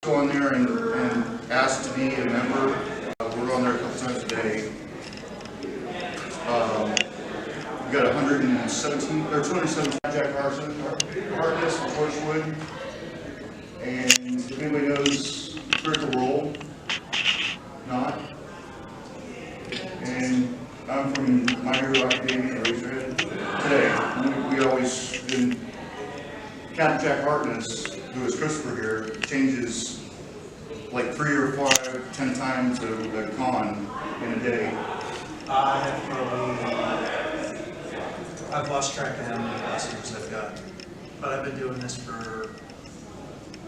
Go on there and ask to be a member. We're on there a couple times a day. We got 117 or 217 Jack Carson, Harkness, Torchwood, and if anybody knows Critical Role, not. And I'm from My Hero Academia, Razorhead. Today, we always been Captain Jack Harkness, who is Christopher here, changes like 3 or 5, 10 times a con in a day. I've lost track of how many costumes I've got, but I've been doing this for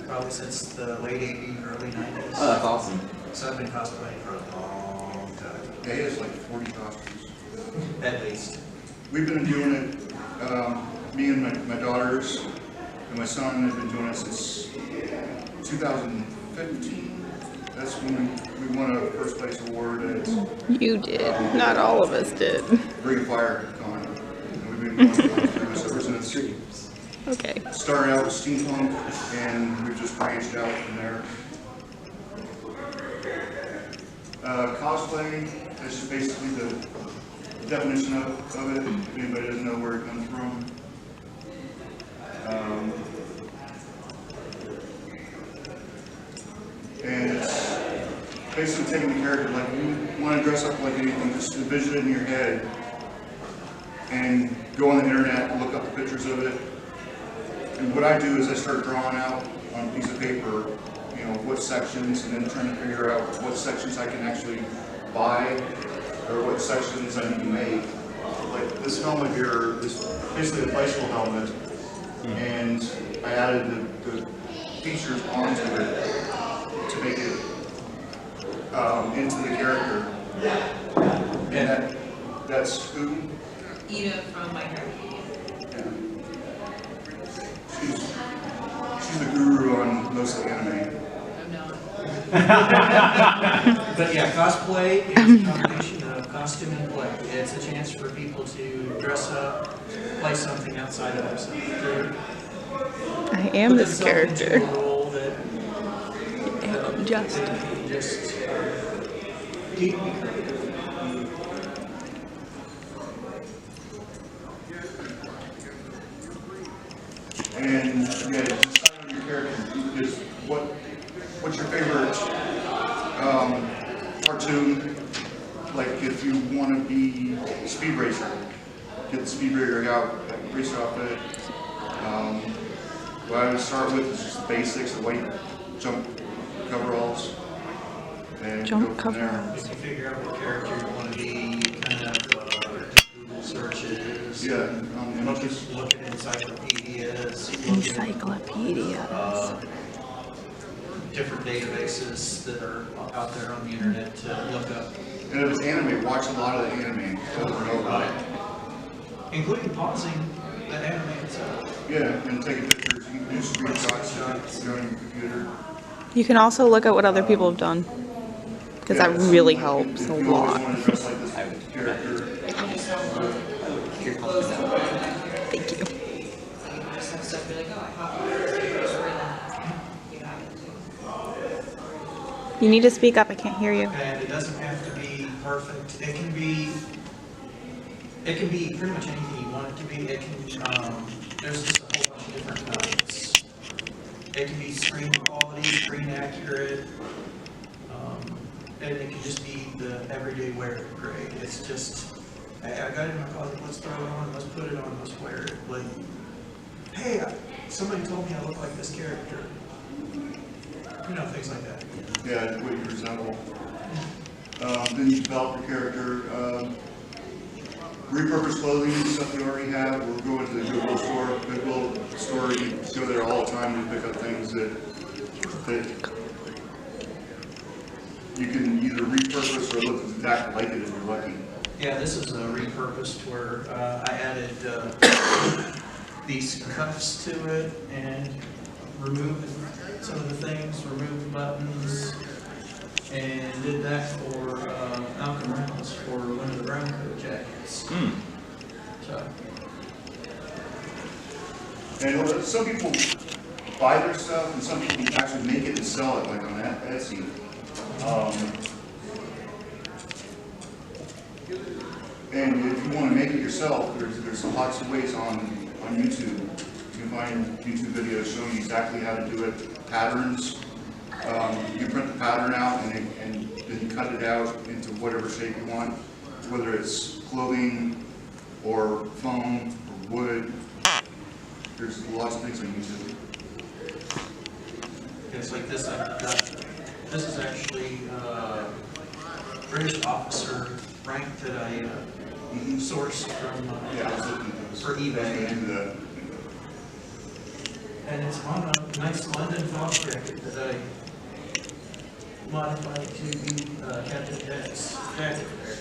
probably since the late 80s, early 90s. Oh, that's awesome. So I've been cosplaying for a long time. Yeah, he has like 40 costumes. At least. We've been doing it, me and my daughters and my son have been doing it since 2015. That's when we won a first place award at... You did. Not all of us did. Bring Fire Con. And we've been going through this ever since. Okay. Started out with steampunk, and we've just branched out from there. Cosplay is just basically the definition of it, if anybody doesn't know where it comes from. And it's basically taking the character, like you want to dress up like anything, just envision it in your head and go on the internet and look up the pictures of it. And what I do is I start drawing out on a piece of paper, you know, what sections, and then trying to figure out what sections I can actually buy or what sections I need to make. Like this helmet here is basically a bicycle helmet, and I added the features onto it to make it into the character. And that's who? Ida from My Hero Academia. Yeah. She's the guru on most of the anime. I'm not. But yeah, cosplay is a combination of costume and play. It's a chance for people to dress up, play something outside of themselves. I am this character. A role that Just. Keep me creative. And yeah, decide on your character. Just what's your favorite cartoon? Like if you want to be Speed Racer, get the Speed Racer out, racer outfit. What I would start with is just the basics, the white jump coveralls, and Jump go from there. If you figure out what character you want to be, kind of Google searches. Yeah, Look at encyclopedias. Encyclopedias. Different databases that are out there on the internet to look up. and if it's anime, watch a lot of the anime over and over. Including pausing the anime itself. Yeah, and taking pictures. You can do screenshots on your computer. You can also look at what other people have done, because that really helps a If you always lot. want to dress like this character. Thank you. So you just have stuff be like, oh, I have this or that. You have it too. You need to speak up. I can't hear you. And it doesn't have to be perfect. It can be pretty much anything you want it to be. It can, there's just a whole bunch of different kinds. It can be screen quality, screen accurate, and it can just be the everyday wear grade. It's just, hey, I got it in my closet, let's throw it on, let's put it on, let's wear it. Like, hey, somebody told me I look like this character. You know, things like that. Yeah, what you resemble. Then you develop your character. Repurpose clothing, stuff you already have. We'll go into the Goodwill store. Goodwill store, you go there all the time to pick up things that you can either repurpose or look exactly like it if you're lucky. Yeah, this is a repurposed where I added these cuffs to it and removed some of the things, removed buttons, and did that for Malcolm Reynolds for one of the brown coat jackets. So. And some people buy their stuff, and some people actually make it and sell it, like on Etsy. And if you want to make it yourself, there's lots of ways on YouTube. You can find YouTube videos showing you exactly how to do it, patterns. You print the pattern out and then you cut it out into whatever shape you want, whether it's clothing or foam or wood. There's lots of things on YouTube. It's like this, this is actually British officer rank that I sourced from Yeah, I was looking at those. for eBay. And, And it's on a nice London fog jacket that I modified to be Captain Jack's jacket there.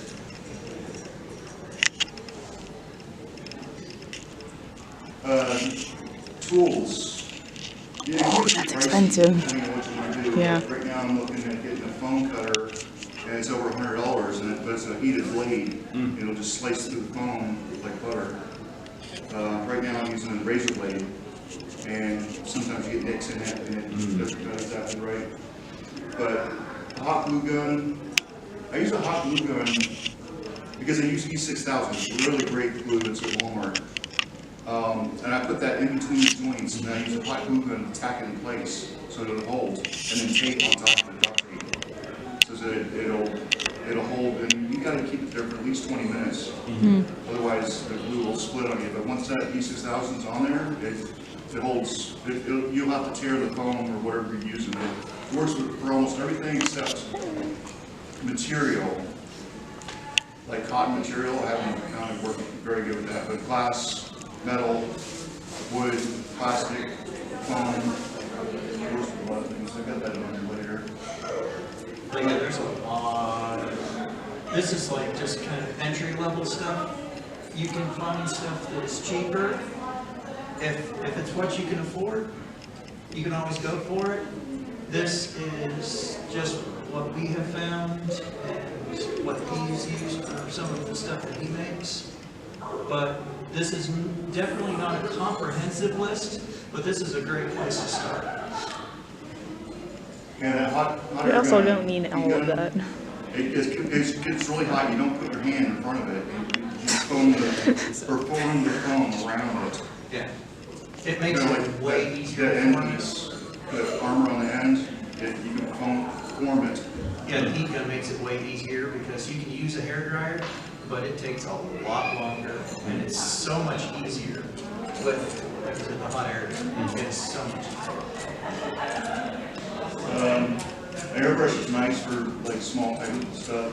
Tools. Yeah, that's expensive. Depending on what you want to do. Yeah. Like right now I'm looking at getting a foam cutter, and it's over $100, but it's a heated blade. It'll just slice through the foam like butter. Right now I'm using a razor blade, and sometimes you get nicks in it, and it doesn't go exactly right. But a hot glue gun, I use a hot glue gun because I use E6000. It's a really great glue. It's at Walmart. And I put that in between the joints, and I use a hot glue gun to tack it in place so that it'll hold, and then tape on top of the duct tape so that it'll hold. And you got to keep it there for at least 20 minutes, otherwise the glue will split on you. But once that E6000 is on there, it holds. You'll have to tear the foam or whatever you're using. It works for almost everything except material. Like cotton material, I haven't found it working very good with that, but glass, metal, wood, plastic, foam, works for a lot of things. I got that on there later. But yeah, there's a lot. This is like just kind of entry level stuff. You can find stuff that's cheaper. If it's what you can afford, you can always go for it. This is just what we have found and what he's used for some of the stuff that he makes. But this is definitely not a comprehensive list, but this is a great place to start. And that hot You also gun, don't need all of that. It gets really hot. You don't put your hand in front of it. You form the foam around it. Yeah. It makes Kind of it like way that easier end for piece, the armor on the end. You can form it. Yeah, the heat gun makes it way easier because you can use a hairdryer, but it takes a lot longer and it's so much easier with the hot air. It's so much easier. Airbrush is nice for like small technical stuff,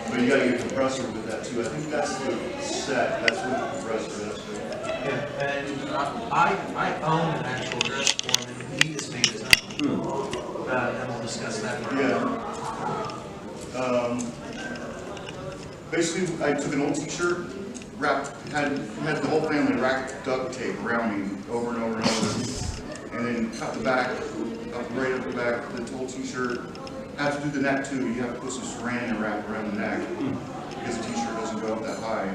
but you gotta get a compressor with that too. I think that's the set. That's what the compressor is. Yeah, and I own an actual dress form and he just made his own. And we'll discuss that more. Yeah. Basically, I took an old T-shirt, had the whole family wrap duct tape around me over and over and over, and then cut the back, right up the back of the whole T-shirt. Have to do the neck too. You have to put some saran and wrap around the neck because the T-shirt doesn't go up that high.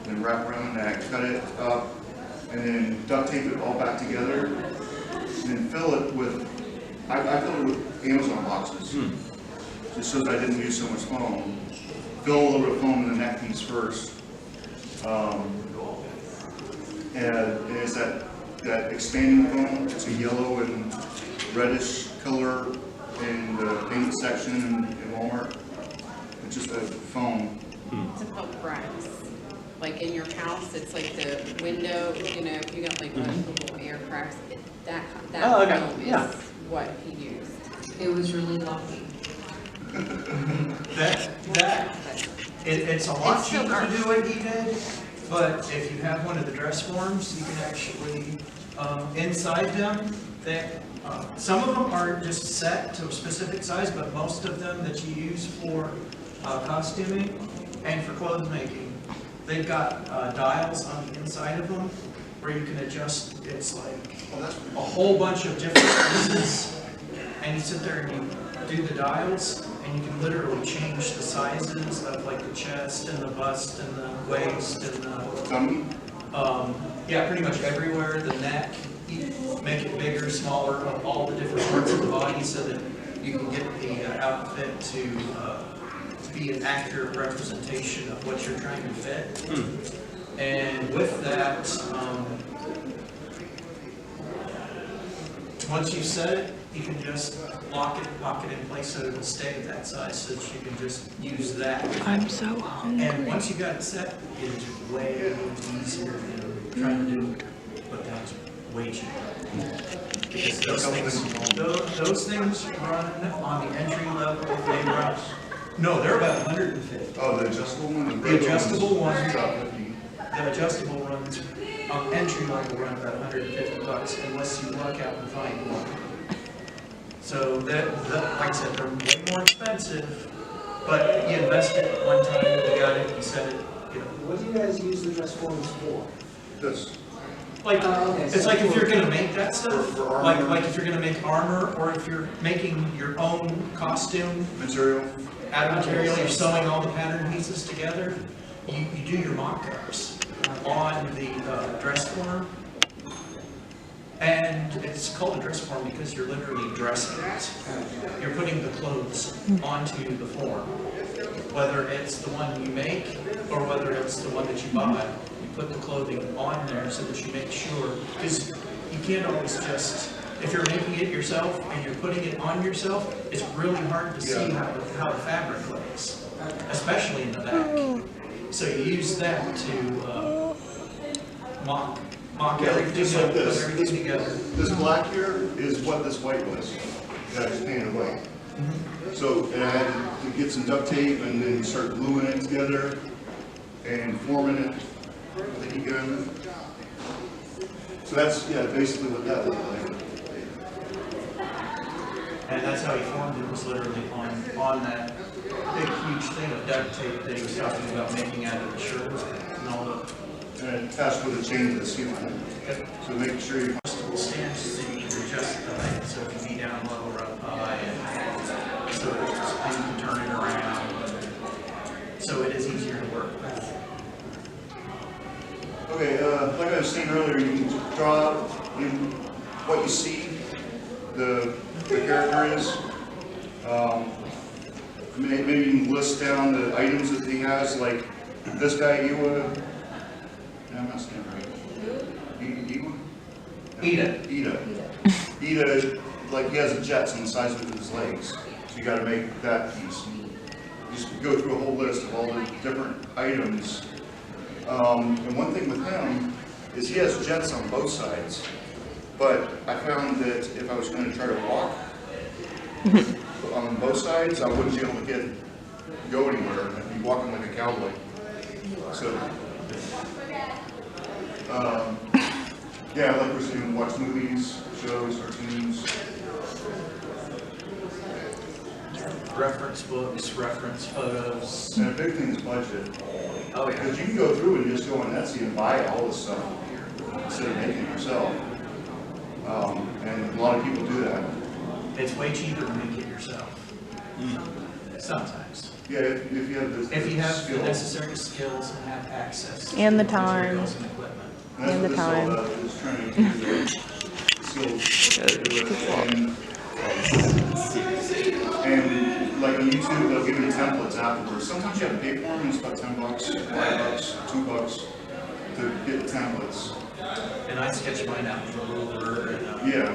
Then wrap around the neck, cut it up, and then duct tape it all back together, and then fill it with. I filled it with Amazon boxes, just so that I didn't use so much foam. Fill a little bit of foam in the neck piece first, and it's that expanding foam. It's a yellow and reddish color in the paint section in Walmart. It's just a foam. It's called cracks. Like in your house, it's like the window, you know, if you got like multiple air cracks, that foam is what he used. It was really lucky. It's a lot It's still cheaper to dark. do what he did, but if you have one of the dress forms, you can actually, inside them, some of them are just set to a specific size, but most of them that you use for costuming and for clothes making, they've got dials on the inside of them where you can adjust. It's like a whole bunch of different pieces, and you sit there and you do the dials, and you can literally change the sizes of like the chest and the bust and the waist and the Tummy? yeah, pretty much everywhere. The neck, make it bigger, smaller, of all the different parts of the body so that you can get the outfit to be an accurate representation of what you're trying to fit. And with that, once you set it, you can just lock it in place so it'll stay at that size, so that you can just use that. I'm so hungry. And once you got it set, it is way easier than trying to do what that's way cheaper. Because those things run on the entry level, they run, no, they're about 150. Oh, the adjustable one? The adjustable one, About 50. the adjustable ones on entry level run about $150 unless you luck out and find one. So that, like I said, they're way more expensive, but you invest it one time, you got it, you set it, you know. What do you guys use the dress forms for? This. Like, okay, it's so like if you're gonna make that stuff, for armor. like if you're gonna make armor, or if you're making your own costume Material. out of material, you're sewing all the pattern pieces together, you do your mock-ups on the dress form. And it's called a dress form because you're literally dressing it. You're putting the clothes onto the form. Whether it's the one you make or whether it's the one that you buy, you put the clothing on there so that you make sure, because you can't always just, if you're making it yourself and you're putting it on yourself, it's really hard to see how the fabric lays, especially in the back. So you use that to mock everything, just like put this. everything together. This black here is what this white was. That I just painted white. So, and I had to get some duct tape and then start gluing it together and forming it with the heat gun. So that's, yeah, basically what that looked like. And that's how he formed it, was literally on that big huge thing of duct tape that he was talking about making out of the shirt and all the And attached with a chain to the ceiling. So make sure you. adjustable stands so you can adjust the height, so it can be down low or up high, and so and you can turn it around. So it is easier to work with. Okay, like I was saying earlier, you can draw out what you see the character is. Maybe you can list down the items that he has, like this guy, Iwa. I'm not saying right. Ida, like he has the jets on the sides of his legs. So you got to make that piece. You just go through a whole list of all the different items. And one thing with him is he has jets on both sides. But I found that if I was going to try to walk on both sides, I wouldn't be able to go anywhere. I'd be walking like a cowboy. So, yeah, like we're saying, watch movies, shows, cartoons. Reference books, reference photos. And a big thing is budget. Oh yeah. Because you can go through and just go on Etsy and buy all this stuff instead of making it yourself. And a lot of people do that. It's way cheaper to make it yourself. Sometimes. Yeah, if you have the If you have the skill. necessary skills and have access to And the materials and equipment. That's and what the this is all time. about, is trying to do the skills. And like on YouTube, they'll give you templates afterwards. Sometimes you have to pay for them, and it's about $10, $5, $2 to get the templates. And I sketch mine out with a ruler and Yeah,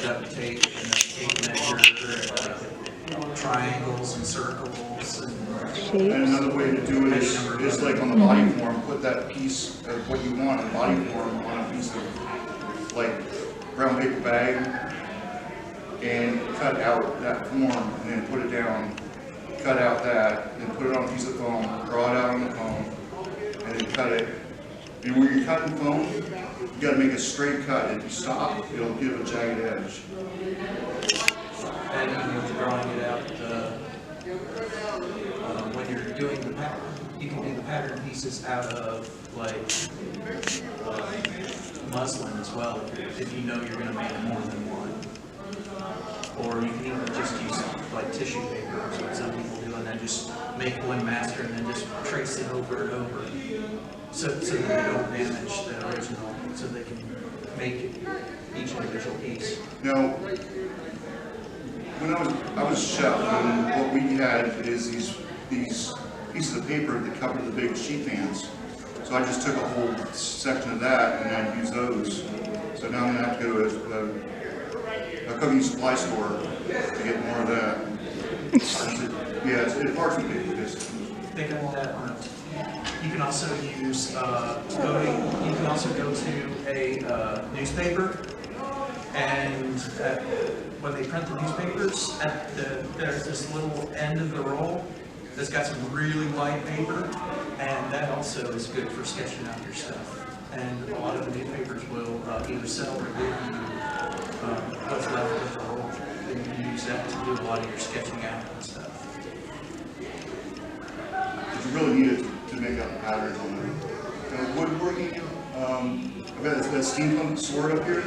duct tape and a tape measure and triangles and circles and and Shapes. another way to do it is like on the body form, put that piece of what you want in body form on a piece of like brown paper bag and cut out that form and then put it down, cut out that, then put it on a piece of foam, draw it out on the foam, and then cut it. And when you're cutting foam, you gotta make a straight cut. If you stop, it'll give a jagged edge. and even with drawing it out, when you're doing the pattern, you can do the pattern pieces out of like muslin as well, if you know you're gonna make more than one. Or you can even just use like tissue paper, is what some people do, and then just make one master and then just trace it over and over. So that they don't damage the original, so they can make it each individual piece. Now, when I was a chef, and what we had is these pieces of paper that cover the big sheet pans. So I just took a whole section of that and I'd use those. So now I'm gonna have to go to a cooking supply store to get more of that. Yeah, it's hard to do because Think of that on. You can also use, you can also go to a newspaper, and when they print the newspapers, there's this little end of the roll that's got some really wide paper, and that also is good for sketching out your stuff. And a lot of the newspapers will either sell or give you what's left of the roll, and you can use that to do a lot of your sketching out and stuff. you really need it to make out patterns on there. Now, woodworking, I've got that steampunk sword up here,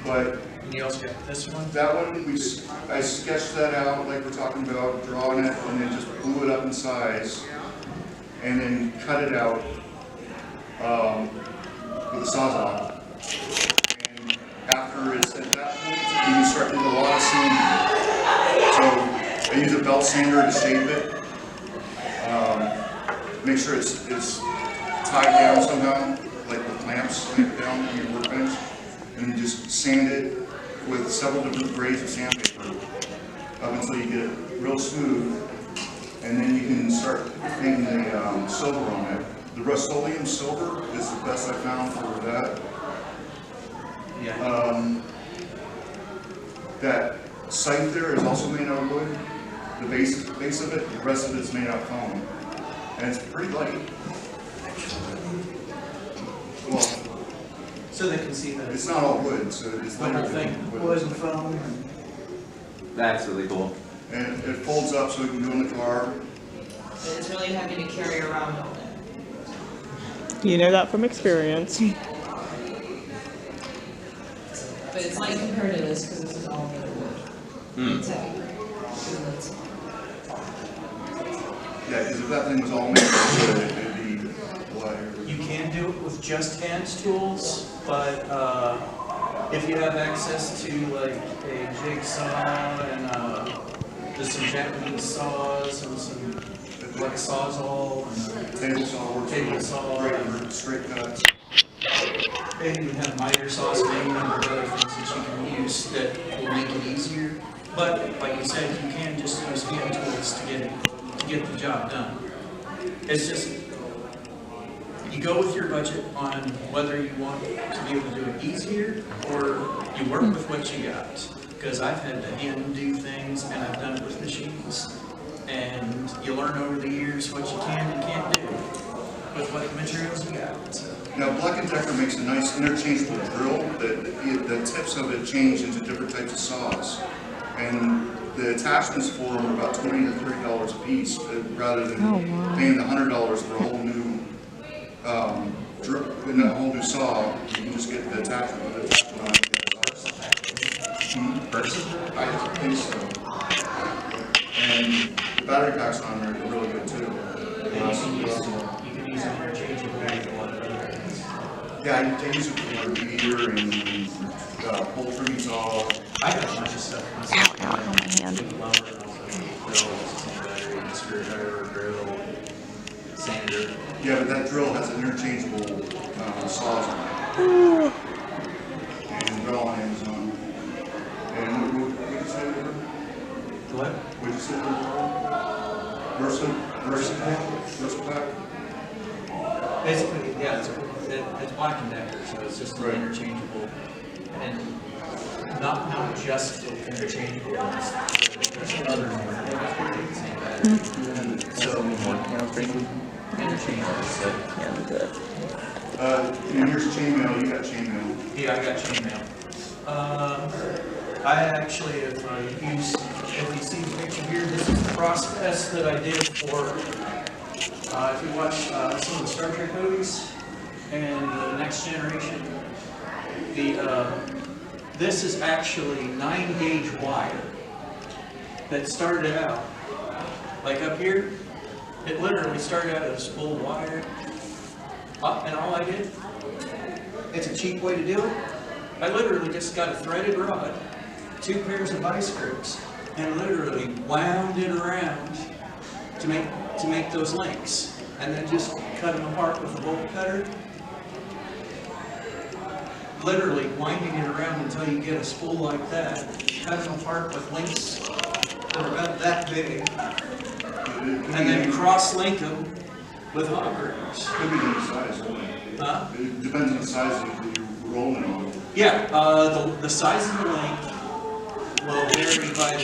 but And you also got this one. that one, I sketched that out like we're talking about, drawing it, and then just blew it up in size, and then cut it out with a Sawzall. And after it's at that point, you can start doing a lot of sanding. So I use a belt sander to shape it. Make sure it's tied down somehow, like the clamps clamp down on your workbench, and then just sand it with several different grades of sandpaper up until you get it real smooth, and then you can start painting the silver on it. The Rust-Oleum silver is the best I found for that. Yeah. That scythe there is also made out of wood. The base of it, the rest of it's made out of foam, and it's pretty light. Well, So they can see that it's not all wood, so it's the whole lighter thing than was wood. in foam. That's really cool. And it folds up so we can go in the car. It's really heavy to carry around all day. You know that from experience. But it's light compared to this because this is all made of wood. It's heavy. Yeah, because if that thing was all made of wood, it'd be lighter. You can do it with just hand tools, but if you have access to like a jigsaw and there's some Japanese saws and some like Sawzall and Table saw works. Table saw. Great for straight cuts. they even have miter saws and any number of other things that you can use that will make it easier. But like you said, you can just use hand tools to get the job done. It's just you go with your budget on whether you want to be able to do it easier or you work with what you got. Because I've had to hand do things and I've done it with machines. And you learn over the years what you can and can't do with what materials you got. So. Now, Black & Decker makes a nice interchangeable drill that the tips of it change into different types of saws. And the attachments for them are about $20 to $30 a piece, rather than paying the $100 for a whole new and a whole new saw. You can just get the attachment with the attachment on it. I think so. And the battery packs on there are really good too. You can use it interchangeably with a lot of other things. Yeah, I use it for beater and poultry saw. I got a bunch of stuff myself. Ow, ow, my hand. Battery, screwdriver, drill, sander. Yeah, but that drill has interchangeable saws on it. And they're all on Amazon. And what did you say they were? What? What did you say they were? Versapack? Basically, yeah, it's Black & Decker, so it's just Right. interchangeable. And not just interchangeable, there's other same battery. So, interchangeable, so. And here's chainmail, you got chainmail. Yeah, I got chainmail. I actually have used, if you see the picture here, this is the process that I did for, if you watch some of the Star Trek movies and the Next Generation, this is actually 9-gauge wire that started out, like up here, it literally started out as full wire, and all I did, it's a cheap way to do it, I literally just got a threaded rod, 2 pairs of vice grips, and literally wound it around to make those links, and then just cut them apart with a bolt cutter. Literally winding it around until you get a spool like that, cut them apart with links that are about that big, and then cross-link them with hot groups. Could be the size, wouldn't it? Huh? It depends on the size that you're rolling on. Yeah, the size of the link will vary by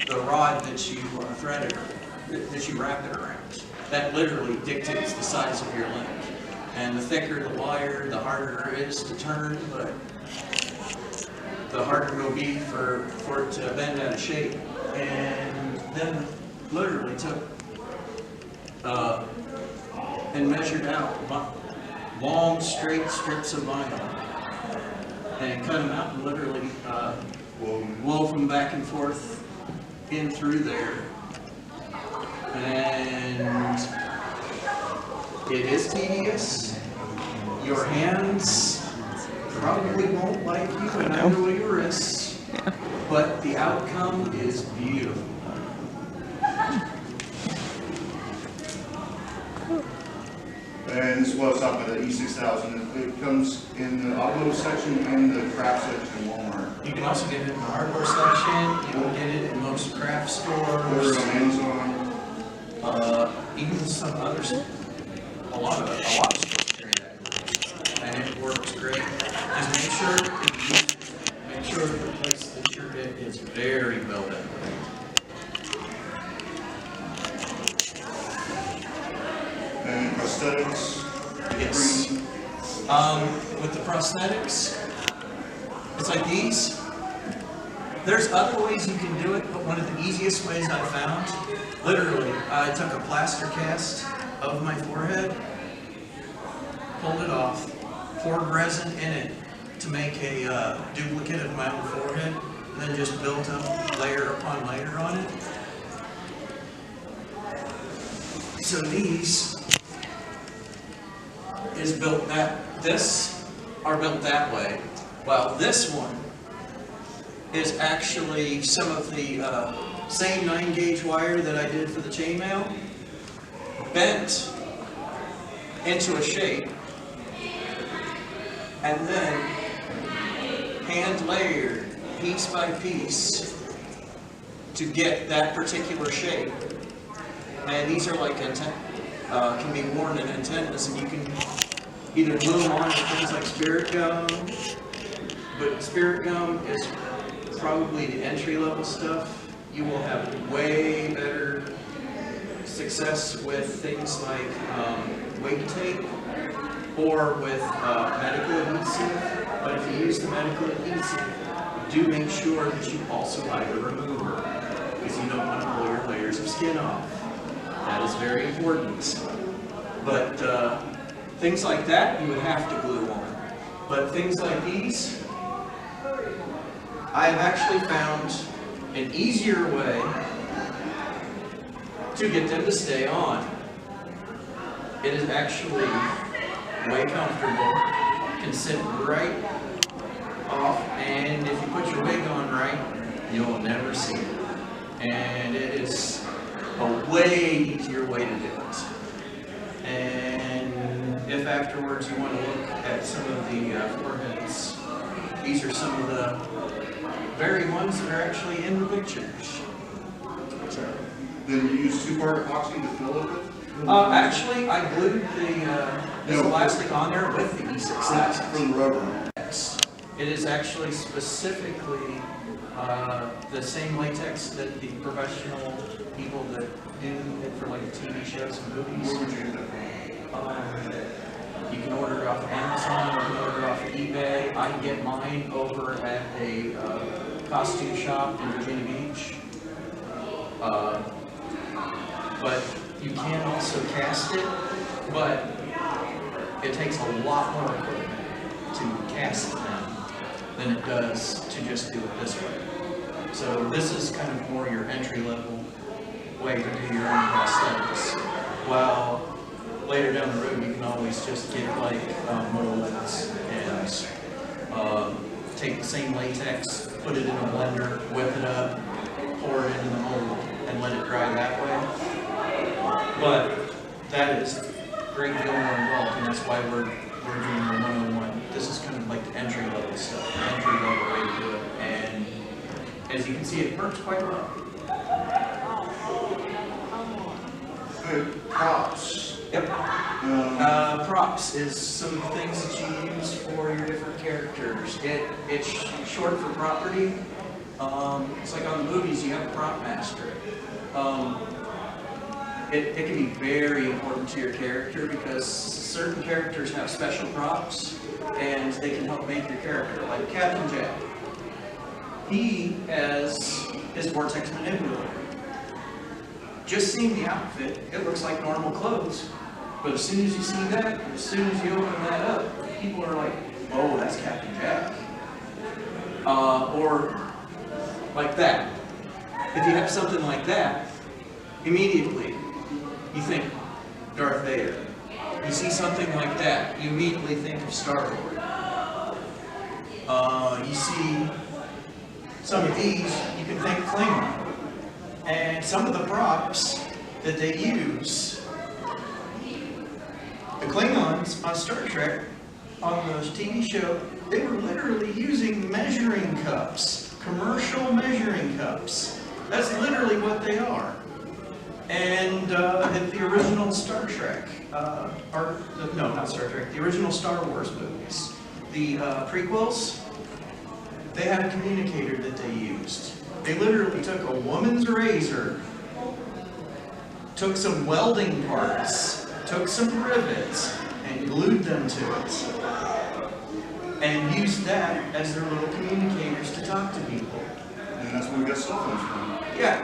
the rod that you thread it, that you wrap it around. That literally dictates the size of your link. And the thicker the wire, the harder it is to turn, but the harder it will be for it to bend out of shape. And then literally took and measured out long straight strips of vinyl and cut them out and literally wove them back and forth in through there. And it is tedious. Your hands probably won't like you, and neither will your wrists, but the outcome is beautiful. And this is what I was talking about, the E6000. It comes in the automotive section and the craft section in Walmart. You can also get it in the hardware section. You can get it in most craft Order stores. on Amazon. Even some others, a lot of stores carry that, and it works great. Just make sure the place that you're in is very well done. And prosthetics. Yes. With the prosthetics, it's like these. There's other ways you can do it, but one of the easiest ways I found, literally, I took a plaster cast of my forehead, pulled it off, poured resin in it to make a duplicate of my own forehead, and then just built up layer upon layer on it. So these is built are built that way, while this one is actually some of the same 9-gauge wire that I did for the chainmail, bent into a shape, and then hand layered piece by piece to get that particular shape. And these are like can be worn in antennas, and you can either glue them on with things like spirit gum, but spirit gum is probably the entry-level stuff. You will have way better success with things like weight tape or with medical adhesive. But if you use the medical adhesive, do make sure that you also buy the remover, because you don't want to pull your layers of skin off. That is very important. But things like that you would have to glue on. But things like these, I have actually found an easier way to get them to stay on. It is actually way comfortable, can sit right off, and if you put your wig on right, you'll never see it. And it is a way easier way to do it. And if afterwards you want to look at some of the foreheads, these are some of the very ones that are actually in the pictures. Then you use 2-part epoxy to fill it with? Actually, I glued this plastic on there with the E6000. For the rubber. Yes. It is actually specifically the same latex that the professional people that do it for like TV shows and movies. Where would you get that from? You can order it off of Amazon, you can order it off of eBay. I can get mine over at a costume shop in Virginia Beach. But you can also cast it, but it takes a lot more equipment to cast them than it does to just do it this way. So this is kind of more your entry-level way to do your own prosthetics. While later down the road, you can always just get like molds and take the same latex, put it in a blender, whip it up, pour it into the mold, and let it dry that way. But that is a great deal more involved, and that's why we're doing the 101. This is kind of like the entry level stuff, entry level way to do it. And as you can see, it works quite well. Good. Props. Yep. Props is some things that you use for your different characters. It's short for property. It's like on the movies, you have a prop master. It can be very important to your character because certain characters have special props and they can help make your character. Like Captain Jack. He has his vortex manipulator. Just seeing the outfit, it looks like normal clothes. But as soon as you see that, as soon as you open that up, people are like, oh, that's Captain Jack. Or like that. If you have something like that, immediately you think Darth Vader. You see something like that, you immediately think of Star Lord. You see some of these, you can think Klingon. And some of the props that they use, the Klingons on Star Trek, on the TV show, they were literally using measuring cups, commercial measuring cups. That's literally what they are. And in the original Star Trek, no, not Star Trek, the original Star Wars movies, the prequels, they had a communicator that they used. They literally took a woman's razor, took some welding parts, took some rivets, and glued them to it. And used that as their little communicators to talk to people. And that's where we got cell phones from. Yeah,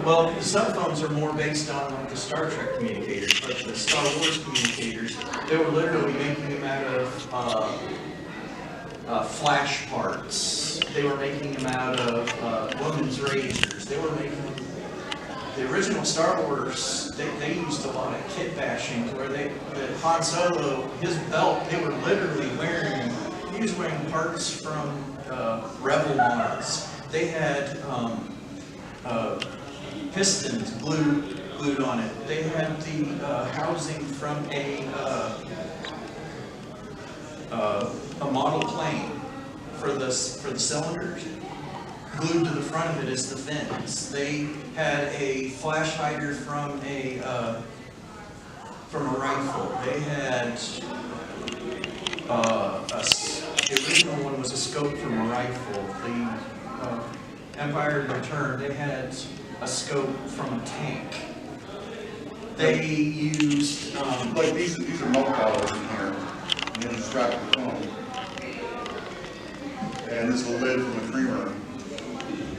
well, the cell phones are more based on like the Star Trek communicators, but the Star Wars communicators, they were literally making them out of flash parts. They were making them out of women's razors. They were making the original Star Wars. They used a lot of kit bashing, where the Han Solo, his belt, they were literally wearing. He was wearing parts from Rebel Mars. They had pistons glued on it. They had the housing from a model plane for the cylinders. Glued to the front of it is the fins. They had a flash hider from a rifle. They had the original one was a scope from a rifle. The Empire Return, they had a scope from a tank. They used Like these are milk bottles in here. And then you strap the phone. And this is the lid from the creamer.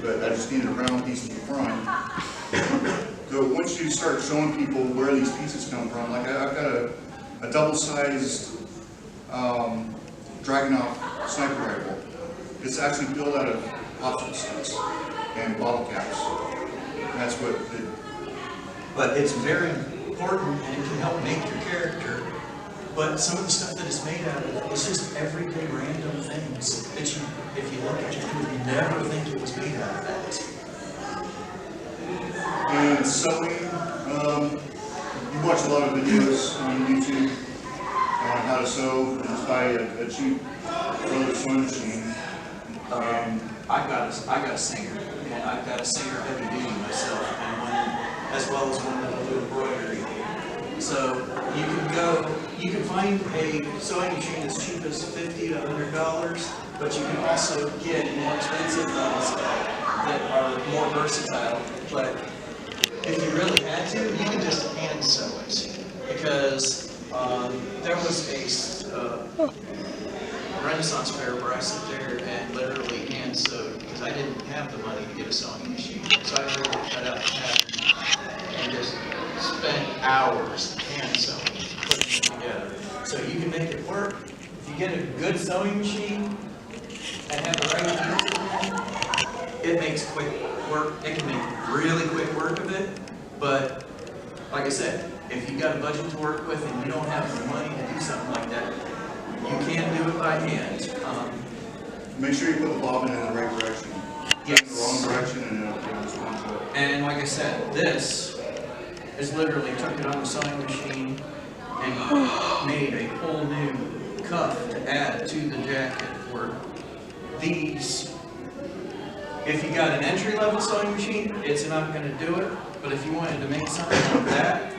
But I just needed a round piece in the front. So once you start showing people where these pieces come from, like I've got a double-sized Dragunov sniper rifle. It's actually built out of popsicle sticks and bottle caps. And that's what it. But it's very important, and it can help make your character. But some of the stuff that it's made out of, it's just everyday random things that you, if you look at it, you would never think it was made out of that. And sewing, you watch a lot of videos on YouTube on how to sew. Just buy a cheap sewing machine. I've got a singer, and I've got a singer heavy duty myself, and one, as well as one that'll do embroidery. So you can find a sewing machine as cheap as $50 to $100, but you can also get more expensive ones that are more versatile. But if you really had to, you can just hand sew it, because there was a Renaissance fair where I sit there and literally hand sewed, because I didn't have the money to get a sewing machine. So I literally cut out the pattern and just spent hours hand sewing, putting it together. So you can make it work. If you get a good sewing machine and have the right tools, it makes quick work. It can make really quick work of it. But like I said, if you got a budget to work with and you don't have the money to do something like that, you can do it by hand. make sure you put the bobbin in the right direction. Yes. In the wrong direction and it'll just launch up. And like I said, this is literally took it on the sewing machine and made a whole new cuff to add to the jacket. Where these, if you got an entry-level sewing machine, it's not going to do it. But if you wanted to make something like that,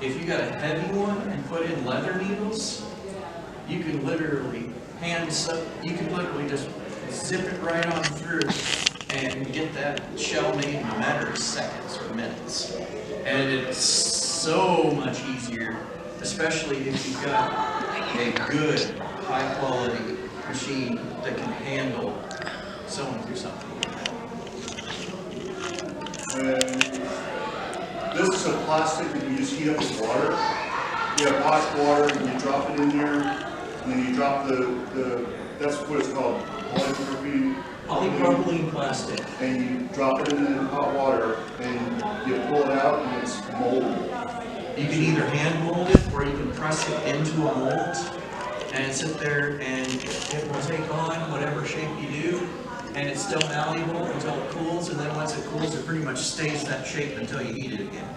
if you got a heavy one and put in leather needles, you can literally you can literally just zip it right on through and get that shell made in a matter of seconds or minutes. And it's so much easier, especially if you've got a good, high-quality machine that can handle sewing through something like that. This is a plastic that you just heat up with water. You have hot water and you drop it in there, and then you drop that's what it's called, Polypropylene plastic. And you drop it in the hot water and you pull it out and it's molded. You can either hand mold it or you can press it into a mold and sit there and it will take on whatever shape you do, and it's still malleable until it cools, and then once it cools it pretty much stays that shape until you heat it again.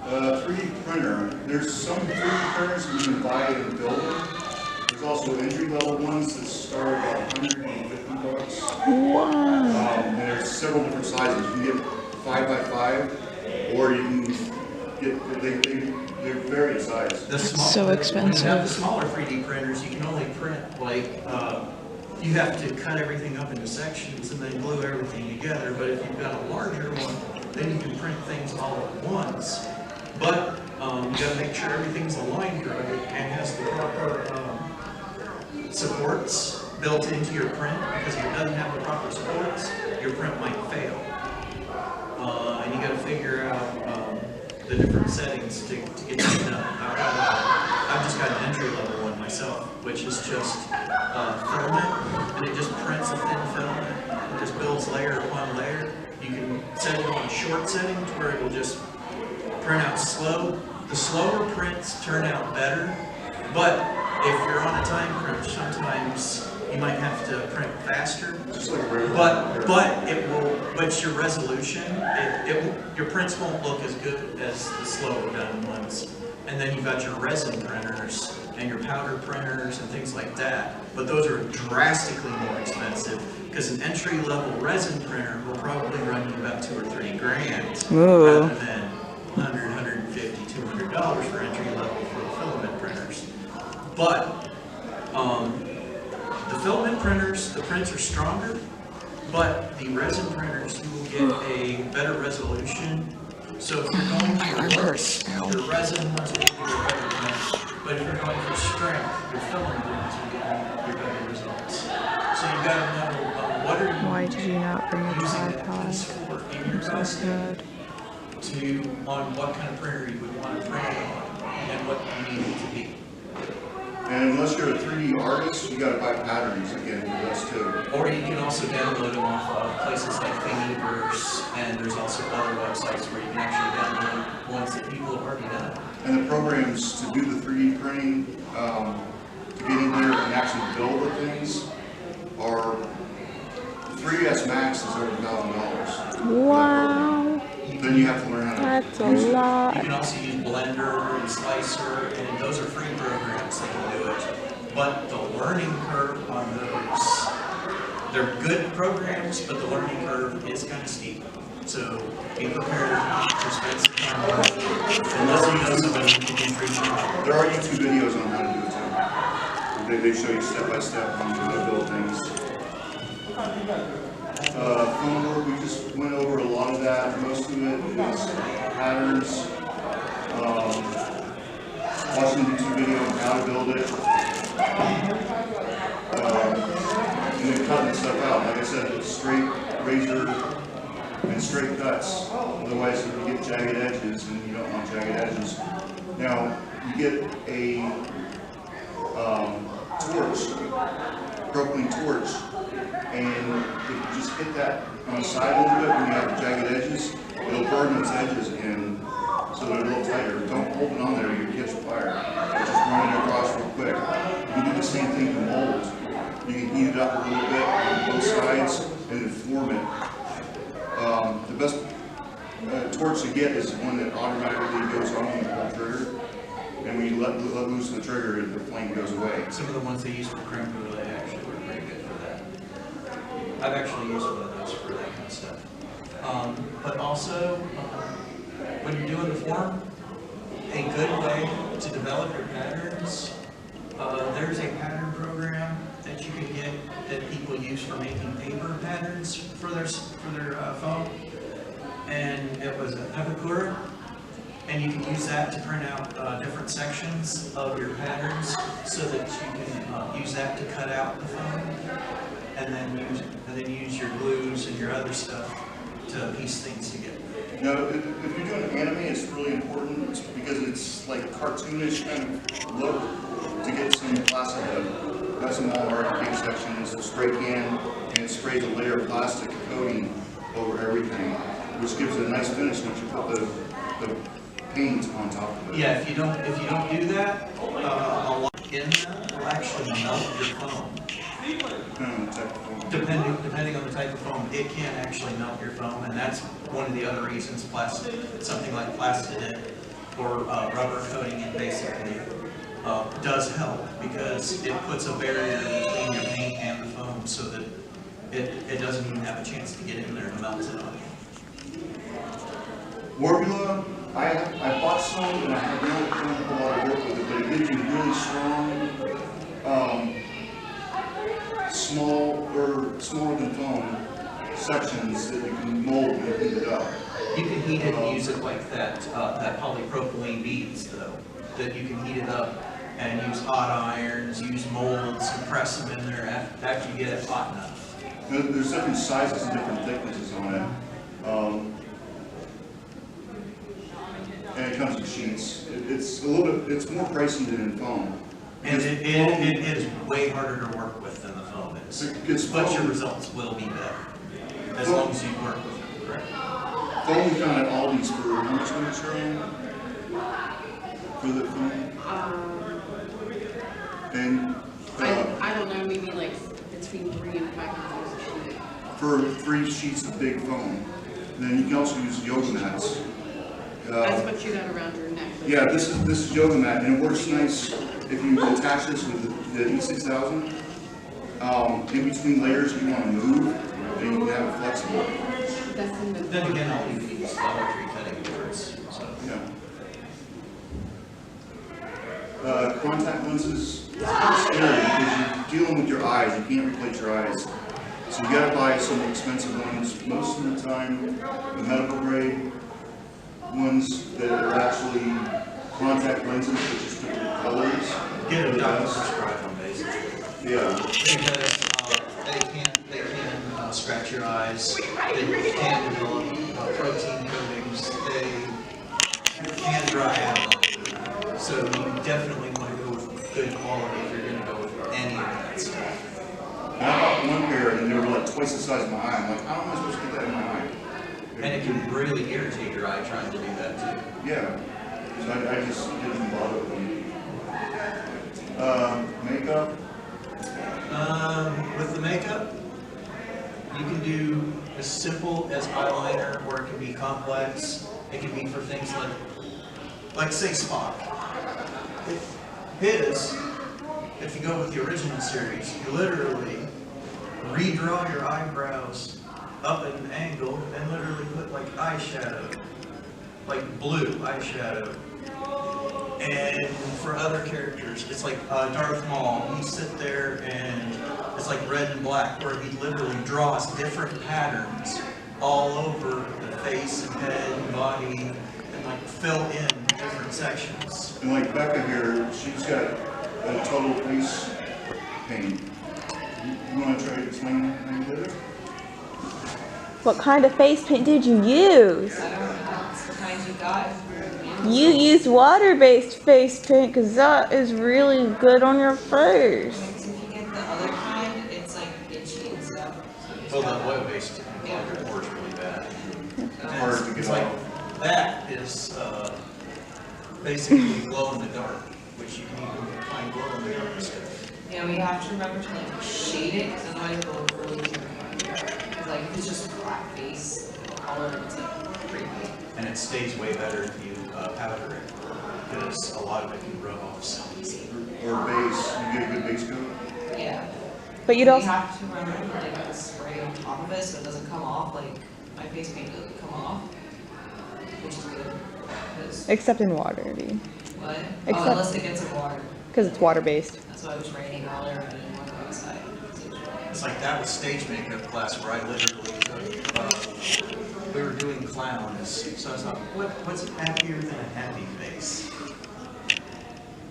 3D printer. There's some 3D printers that you can buy and build them. There's also entry-level ones that start at $150. Wow. And there's several different sizes. You can get 5x5, or you can get, they're various sizes. So expensive. When you have the smaller 3D printers, you can only print like, you have to cut everything up into sections and then glue everything together. But if you've got a larger one, then you can print things all at once. But you got to make sure everything's aligned right and has the proper supports built into your print, because if it doesn't have the proper supports, your print might fail. And you got to figure out the different settings to get that done. I've just got an entry level one myself, which is just filament, and it just prints a thin filament. It just builds layer upon layer. You can set it on a short setting to where it will just print out slow. The slower prints turn out better, but if you're on a time crunch, sometimes you might have to print faster. Just like a regular But your resolution, your prints won't look as good as the slower done ones. And then you've got your resin printers and your powder printers and things like that. But those are drastically more expensive, because an entry-level resin printer will probably run you about $2 or $3 grand, Ooh. rather than $100, $150, $200 for entry-level for the filament printers. But the filament printers, the prints are stronger, but the resin printers, you will get a better resolution. So if you're going for looks, your resin ones will give you a better print. But if you're going for strength, your filament ones will give you your better results. So you've got to know what are you Why did you not bring a using that tripod? piece for in your So sad. on what kind of printer you would want to print it on and what you need it to be. And unless you're a 3D artist, you gotta buy patterns again for this too. Or you can also download them off of places like Thingiverse, and there's also other websites where you can actually download ones that people have already done. And the programs to do the 3D printing, to get in there and actually build the things, are 3ds Max is over $1,000. Wow. Then you have to learn how to That's a use it. lot. You can also use Blender and Slicer, and those are free programs that can do it. But the learning curve on those, they're good programs, but the learning curve is kind of steep. So be prepared to spend some time learning, unless you know somebody who can teach you. There are YouTube videos on how to do it too. They show you step by step on how to build things. Phone work, we just went over a lot of that. Most of it is patterns. Watching a YouTube video on how to build it. And then cutting stuff out. Like I said, straight razor and straight cuts. Otherwise you get jagged edges, and you don't want jagged edges. Now, you get a torch, propylene torch, and if you just hit that on the side a little bit when you have jagged edges, it'll burn those edges in so they're a little tighter. Don't hold it on there, you'll catch fire. Just run it across real quick. You can do the same thing to mold. You can heat it up a little bit on both sides and then form it. The best torch to get is one that automatically goes on when you pull the trigger. And when you let loose the trigger, the flame goes away. Some of the ones they use for creme brulee actually were pretty good for that. I've actually used one of those for that kind of stuff. But also, when you're doing the form, a good way to develop your patterns, there's a pattern program that you can get that people use for making paper patterns for their phone. And it was an epicure. And you can use that to print out different sections of your patterns so that you can use that to cut out the phone, and then use your glues and your other stuff to piece things together. Now, if you're doing anime, it's really important because it's like cartoonish kind of look to get some plastic. That's some Walmart paint section. It's a spray can, and it sprays a layer of plastic coating over everything, which gives it a nice finish once you put the paint on top of it. Yeah, if you don't do that, a lot in that will actually melt your foam. Depending on the type of foam, it can actually melt your foam, and that's one of the other reasons something like plastic or rubber coating it basically does help, because it puts a barrier between your paint and the foam so that it doesn't even have a chance to get in there and melt it on you. Warbula, I bought some and I have really done a lot of work with it, but it gives you really strong, smaller than foam sections that you can mold and heat it up. You can heat it and use it like that polypropylene beads though, that you can heat it up and use hot irons, use molds, and press them in there after you get it hot enough. There's different sizes and different thicknesses on it. And it comes in sheets. It's more pricey than in foam. And it is way harder to work with than the foam is. But your results will be better, as long as you work with it correctly. Foam we found at Aldi's for how much money, Shirley? For the foam? And I don't know, maybe like between $300 and $500 a sheet. for 3 sheets of big foam. And then you can also use yoga mats. That's what you got around your neck. Yeah, this is yoga mat, and it works nice if you attach this with the E6000. In between layers, you want to move, and you can have it flexible. That's in the. Then again, all you need is geometry cutting boards. So. Yeah. Contact lenses, it's kind of scary because you're dealing with your eyes. You can't replace your eyes. So you got to buy some expensive ones. Most of the time, the medical grade ones that are actually contact lenses with just different colors. Get a doctor prescribed them basically. Yeah. Because they can scratch your eyes. They can develop protein coatings. They can dry out. So you definitely want to go with good quality if you're going to go with any of that stuff. And I bought one pair and they were like twice the size of my eye. I'm like, how am I supposed to get that in my eye? And it can really irritate your eye trying to do that too. Yeah. So I just didn't bother with them. Makeup. With the makeup, you can do as simple as eyeliner, or it can be complex. It can be for things like say Spock. If you go with the original series, you literally redraw your eyebrows up at an angle and literally put like eyeshadow, like blue eyeshadow. And for other characters, it's like Darth Maul. He sit there and it's like red and black, where he literally draws different patterns all over the face and head and body, and like fill in different sections. And like Becca here, she's got a total face paint. You want to try to explain how you did it? What kind of face paint did you use? I don't know, that's the kind you got. You used water-based face paint because that is really good on your face. If you get the other kind, it's like itchy and stuff. Well, the oil-based water is really bad. It's hard to get It's like, off. that is basically glow in the dark, which you can even find glow in the dark stuff. Yeah, we have to remember to like shade it, because otherwise it'll look really terrifying. Because like if it's just black face color, it's like creepy. And it stays way better if you powder it, because a lot of it can rub off so easy. Or base, you get a good base coat? Yeah. But you'd We also, have to remember to put like a spray on top of it so it doesn't come off, like my face paint doesn't come off, which is good. 'Cause except in water, what? Except- Oh, unless it gets in water. because it's water-based. That's why it was raining earlier and I didn't want to go outside. It's like that was stage makeup class where I literally took, we were doing clowns, so I thought, what's happier than a happy face?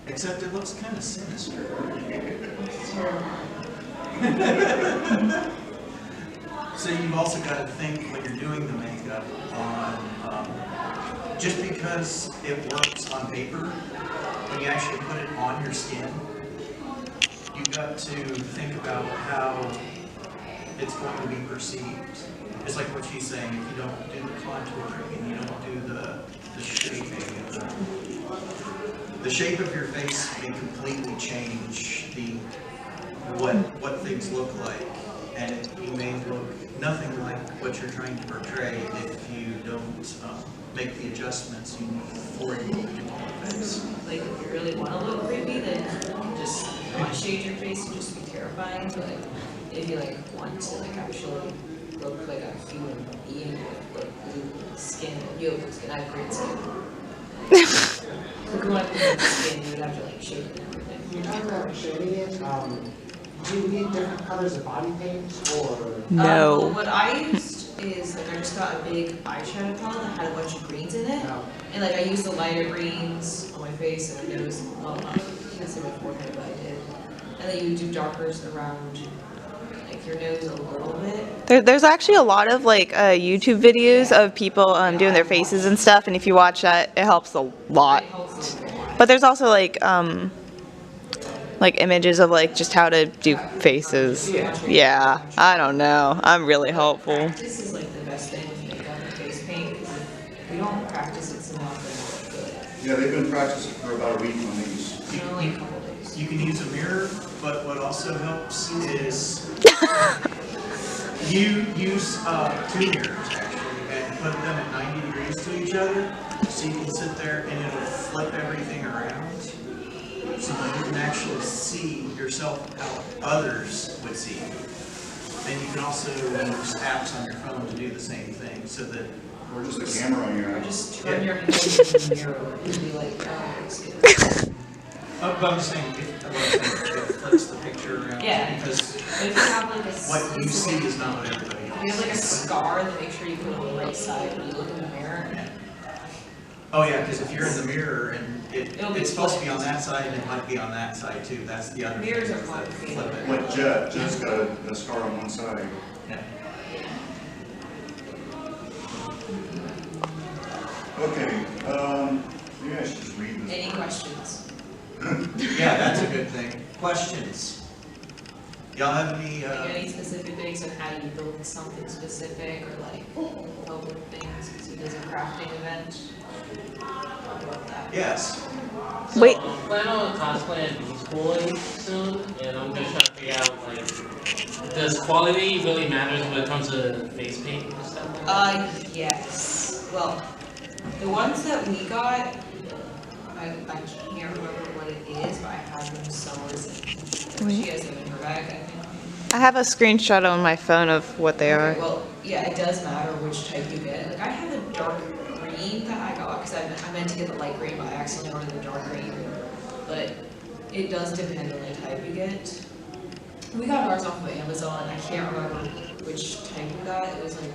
Except it looks kind of sinister. So you've also got to think when you're doing the makeup on, just because it works on paper, when you actually put it on your skin, you've got to think about how it's going to be perceived. It's like what she's saying, if you don't do the contouring and you don't do the shaping of the shape of your face may completely change what things look like. And you may look nothing like what you're trying to portray if you don't make the adjustments you need for your particular face. Like if you really want to look creepy, then you can just not shade your face and just be terrifying. But if you like want to like actually look like a human being with like blue skin, beautiful skin, I have great skin. If you want to look skin, you would have to like shade it and everything. You're talking about shading it, do you need different colors of body paint, or? Well, what I used is like I just got a big eyeshadow palette that had a bunch of greens in it, and like I used the lighter greens on my face and my nose. Well, I can't say my forehead, but I did. And then you do darkers around like your nose a little bit. There's actually a lot of like YouTube videos of people doing their faces and stuff, and if you watch that, it helps a lot. It helps a lot. But there's also like images of like just how to do faces. Yeah, I don't know. I'm really helpful. Practice is like the best thing with makeup and face paint, because if we don't practice it enough, then it won't look Yeah, they've been practicing for about a week on these. good. And only a couple days. You can use a mirror, but what also helps is you use 2 mirrors actually and put them at 90 degrees to each other, so you can sit there and it'll flip everything around, so that you can actually see yourself how others would see you. Then you can also use apps on your phone to do the same thing, so that Or just a camera on your Or eye. just turn your head in the mirror and be like, oh, excuse me. but I'm saying it flips the picture around. Yeah. Because But if you have like a what you see is not what everybody if else you have like a sees. scar, then make sure you put it on the right side when you look in the mirror. Oh yeah, because if you're in the mirror and It'll be it's supposed to be on flipped. that side, it might be on that side too. That's the other thing. Mirrors are is that complicated. flip it. Like Jet's got a scar on one side. Yeah. Okay, maybe I should just read this. Any questions? Yeah, that's a good thing. Questions? Y'all have any, Like any specific things on how you build something specific or like public things, because he does a crafting event? Talk about that. yes. So, Wait. I'm planning on cosplaying at schooling soon, and I'm just trying to figure out, like, does quality really matters when it comes to face paint and stuff like that? Yes. Well, the ones that we got, I can't remember what it is, but I have them somewhere. She has them in her bag, I think. I have a screenshot on my phone of what they are. Okay, well, yeah, it does matter which type you get. Like, I have the dark green that I got, because I meant to get the light green, but I accidentally ordered the dark green. But it does depend on the type you get. We got ours off of Amazon. I can't remember which type we got. It was like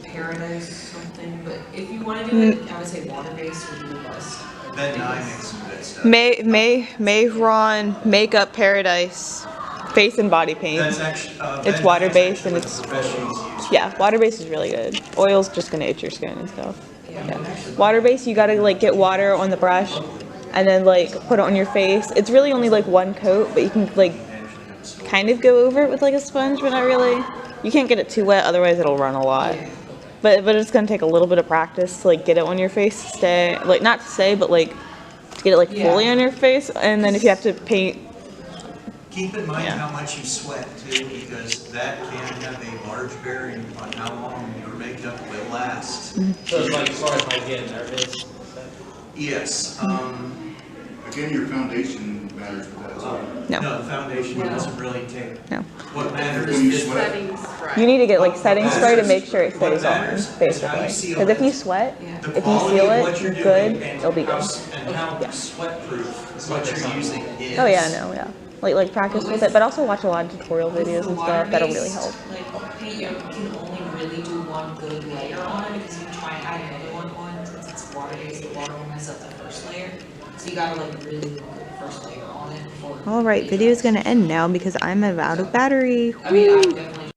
Paradise something. But if you want to do it, I would say water-based would be the best. Ben Nye makes some good stuff. Mayron Makeup Paradise face and body paint. That's actually, It's Ben water-based Nye's and actually the best she's used. Yeah, water-based is really good. Oil's just gonna itch your skin and stuff. Yeah. Yeah. Water-based, you gotta like get water on the brush and then like put it on your face. It's really only like one coat, but you can like kind of go over it with like a sponge, but not really. You can't get it too wet, otherwise it'll run a lot. But it's gonna take a little bit of practice to like get it on your face to stay, like not to stay, but like to get it like fully on your face. And then if you have to paint Keep in mind Yeah. how much you sweat too, because that can have a large bearing on how long your makeup will last. So it's like, as far as like getting nervous and stuff. Yes, Again, your foundation matters with that as well. No. no, the foundation doesn't really take. No. What matters When you is sweat. Setting spray. You need to get like setting What spray to matters- make sure it what stays on, matters is how basically. you seal Because if it. you sweat, Yeah. The if you quality seal of it what you're good, doing and it'll be good. how Yeah. sweat-proof is what you're using is. Oh yeah, no, yeah. Like practice with it, but also watch a lot of tutorial videos and stuff. That'll really help. Like paint, you can only really do one good layer on it, because if you try and add another one on, since it's water-based, the water will mess up the first layer. So you gotta like really do the first layer on it before. All right, video's gonna end now because I'm out of battery. I mean, I would definitely